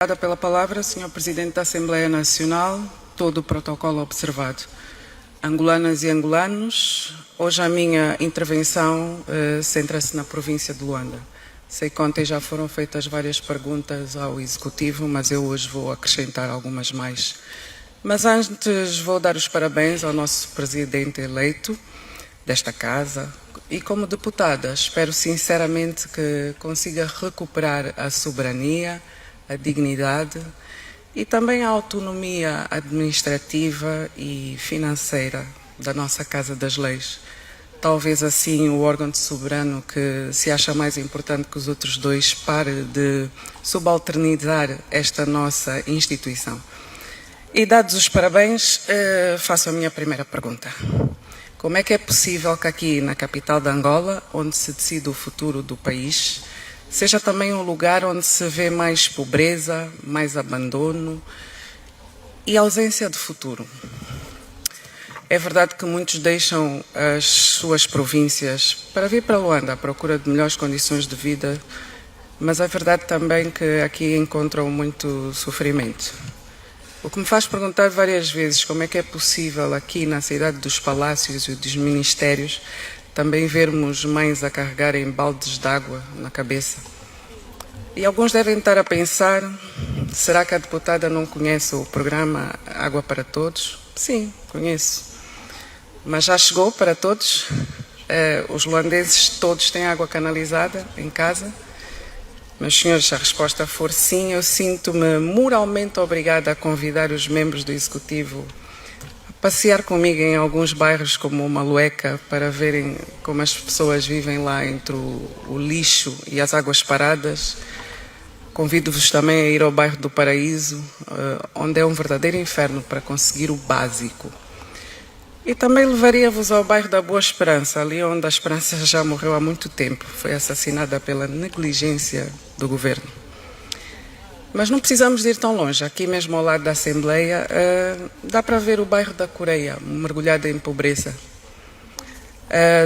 Obrigada pela palavra, Sr. Presidente da Assembleia Nacional. Todo o protocolo observado. Angolanas e angolanos, hoje a minha intervenção centra-se na província de Luanda. Sei que ontem já foram feitas várias perguntas ao Executivo, mas eu hoje vou acrescentar algumas mais. Mas antes vou dar os parabéns ao nosso Presidente eleito desta Casa e como deputada espero sinceramente que consiga recuperar a soberania, a dignidade e também a autonomia administrativa e financeira da nossa Casa das Leis. Talvez assim o órgão de soberano que se acha mais importante que os outros dois pare de subalternizar esta nossa instituição. E dados os parabéns, faço a minha primeira pergunta. Como é que é possível que aqui na capital de Angola, onde se decide o futuro do país, seja também um lugar onde se vê mais pobreza, mais abandono e ausência de futuro? É verdade que muitos deixam as suas províncias para vir para Luanda à procura de melhores condições de vida, mas é verdade também que aqui encontram muito sofrimento. O que me faz perguntar várias vezes como é que é possível aqui na cidade dos palácios e dos ministérios também vermos mães a carregarem baldes de água na cabeça. E alguns devem estar a pensar, será que a deputada não conhece o programa Água para Todos? Sim, conheço. Mas já chegou para todos? Os luandeses todos têm água canalizada em casa? Meus senhores, se a resposta for sim, eu sinto-me moralmente obrigada a convidar os membros do Executivo passear comigo em alguns bairros como o Malueca para verem como as pessoas vivem lá entre o lixo e as águas paradas. Convido-vos também a ir ao bairro do Paraíso, onde é um verdadeiro inferno para conseguir o básico. E também levaria-vos ao bairro da Boa Esperança, ali onde a Esperança já morreu há muito tempo, foi assassinada pela negligência do governo. Mas não precisamos de ir tão longe. Aqui mesmo ao lado da Assembleia dá para ver o bairro da Coreia, mergulhado em pobreza.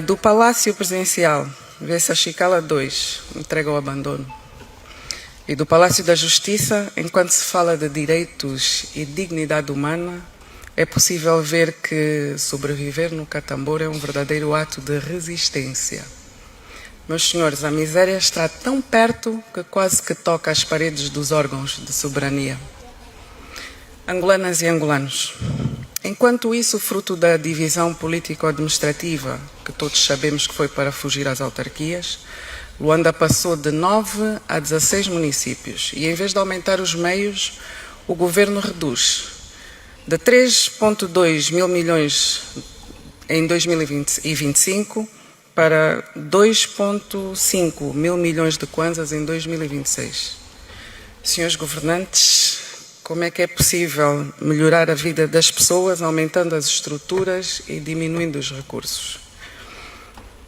Do Palácio Presidencial vê-se a Chicala 2, entregue ao abandono. E do Palácio da Justiça, enquanto se fala de direitos e dignidade humana, é possível ver que sobreviver no Catambor é um verdadeiro ato de resistência. Meus senhores, a miséria está tão perto que quase que toca as paredes dos órgãos de soberania. Angolanas e angolanos, enquanto isso fruto da divisão político-administrativa, que todos sabemos que foi para fugir às autarquias, Luanda passou de 9 a 16 municípios e em vez de aumentar os meios, o governo reduz de 3,2 mil milhões em 2025 para 2,5 mil milhões de kwanzas em 2026. Senhores governantes, como é que é possível melhorar a vida das pessoas aumentando as estruturas e diminuindo os recursos?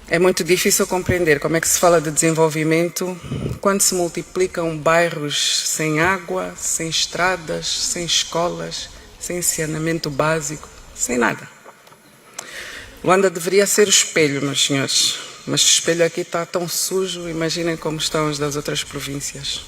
É muito difícil compreender como é que se fala de desenvolvimento quando se multiplicam bairros sem água, sem estradas, sem escolas, sem saneamento básico, sem nada. Luanda deveria ser o espelho, meus senhores, mas o espelho aqui está tão sujo, imaginem como estão os das outras províncias.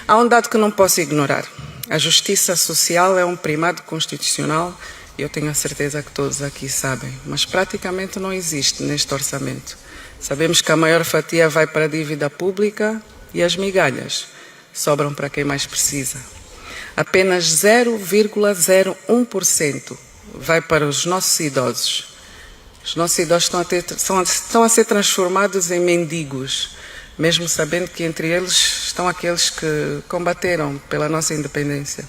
Há um dado que não posso ignorar. A justiça social é um primado constitucional e eu tenho a certeza que todos aqui sabem, mas praticamente não existe neste orçamento. Sabemos que a maior fatia vai para a dívida pública e as migalhas sobram para quem mais precisa. Apenas 0,01% vai para os nossos idosos. Os nossos idosos estão a ser transformados em mendigos, mesmo sabendo que entre eles estão aqueles que combateram pela nossa independência.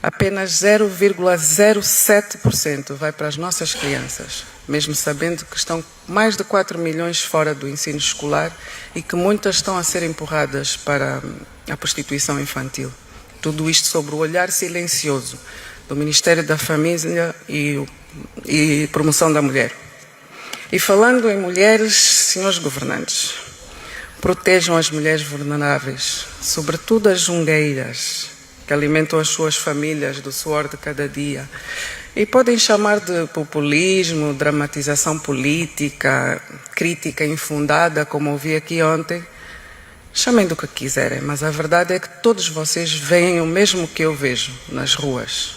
Apenas 0,07% vai para as nossas crianças, mesmo sabendo que estão mais de 4 milhões fora do ensino escolar e que muitas estão a ser empurradas para a prostituição infantil. Tudo isto sob o olhar silencioso do Ministério da Família e Promoção da Mulher. E falando em mulheres, senhores governantes, protejam as mulheres vulneráveis, sobretudo as jungueiras, que alimentam as suas famílias do suor de cada dia. E podem chamar de populismo, dramatização política, crítica infundada, como ouvi aqui ontem. Chamem do que quiserem, mas a verdade é que todos vocês veem o mesmo que eu vejo nas ruas.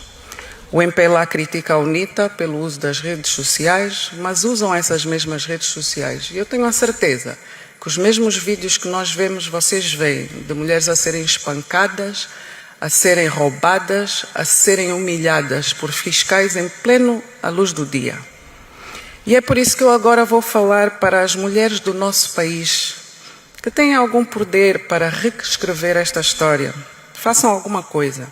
O MPLA critica a UNITA pelo uso das redes sociais, mas usam essas mesmas redes sociais. E eu tenho a certeza que os mesmos vídeos que nós vemos, vocês veem, de mulheres a serem espancadas, a serem roubadas, a serem humilhadas por fiscais em pleno à luz do dia. E é por isso que eu agora vou falar para as mulheres do nosso país que têm algum poder para reescrever esta história. Façam alguma coisa.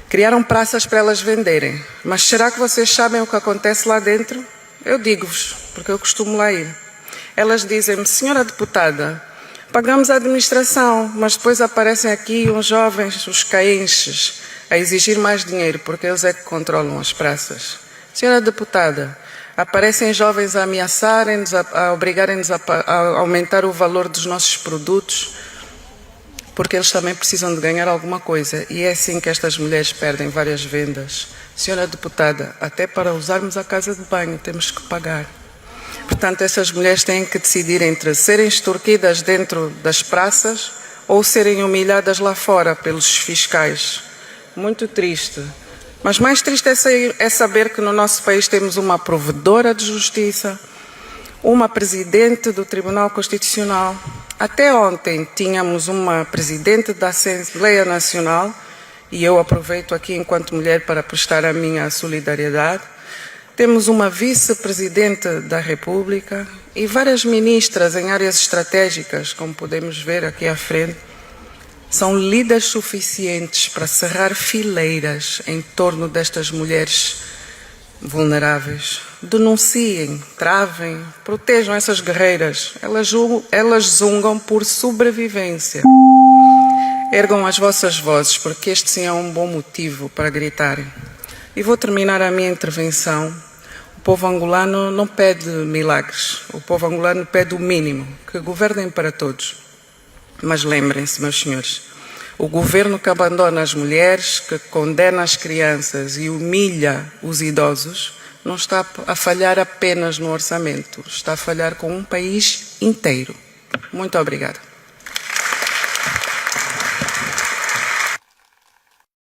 Criaram praças para elas venderem, mas será que vocês sabem o que acontece lá dentro? Eu digo-vos, porque eu costumo lá ir. Elas dizem-me: senhora deputada, pagamos a administração, mas depois aparecem aqui uns jovens, os caenches, a exigir mais dinheiro, porque eles é que controlam as praças. Senhora deputada, aparecem jovens a ameaçarem-nos, a obrigarem-nos a aumentar o valor dos nossos produtos, porque eles também precisam de ganhar alguma coisa. E é assim que estas mulheres perdem várias vendas. Senhora deputada, até para usarmos a casa de banho temos que pagar. Portanto, essas mulheres têm que decidir entre serem extorquidas dentro das praças ou serem humilhadas lá fora pelos fiscais. Muito triste. Mas mais triste é saber que no nosso país temos uma provedora de justiça, uma presidente do Tribunal Constitucional. Até ontem tínhamos uma presidente da Assembleia Nacional, e eu aproveito aqui enquanto mulher para prestar a minha solidariedade. Temos uma vice-presidente da República e várias ministras em áreas estratégicas, como podemos ver aqui à frente. São líderes suficientes para cerrar fileiras em torno destas mulheres vulneráveis. Denunciem, travem, protejam essas guerreiras. Elas zungam por sobrevivência. Ergam as vossas vozes, porque este sim é um bom motivo para gritarem. E vou terminar a minha intervenção. O povo angolano não pede milagres. O povo angolano pede o mínimo, que governem para todos. Mas lembrem-se, meus senhores, o governo que abandona as mulheres, que condena as crianças e humilha os idosos, não está a falhar apenas no orçamento, está a falhar com um país inteiro. Muito obrigada.